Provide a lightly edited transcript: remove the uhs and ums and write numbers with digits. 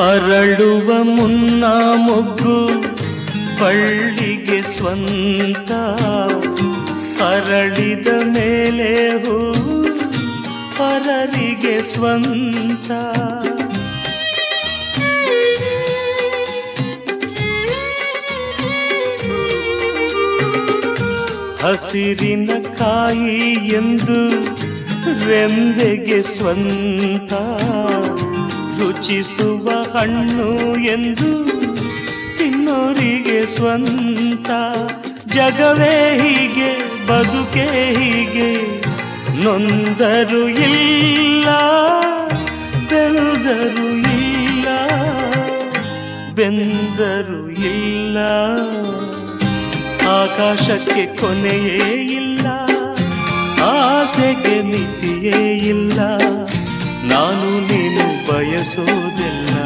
ಅರಳುವ ಮುನ್ನ ಮೊಗ್ಗು ಬಳ್ಳಿಗೆ ಸ್ವಂತ, ಅರಳಿದ ಮೇಲೆ ಹೂ ಪರರಿಗೆ ಸ್ವಂತ. ಹಸಿರಿನ ಕಾಯಿ ಎಂದು ರೆಂಬೆಗೆ ಸ್ವಂತ, ರುಚಿಸುವ ಹಣ್ಣು ಎಂದು ತಿನ್ನೋರಿಗೆ ಸ್ವಂತ. ಜಗವೇ ಹೀಗೆ, ಬದುಕೇ ಹೀಗೆ, ನೊಂದರು ಇಲ್ಲ ಬೆಂದರು ಇಲ್ಲ, ಬೆಂದರು ಇಲ್ಲ. ಆಕಾಶಕ್ಕೆ ಕೊನೆಯೇ ಇಲ್ಲ, ಆಸೆಗೆ ಮಿತಿಯೇ ಇಲ್ಲ, ನಾನು ನೀನು ಬಯಸೋದೆಲ್ಲ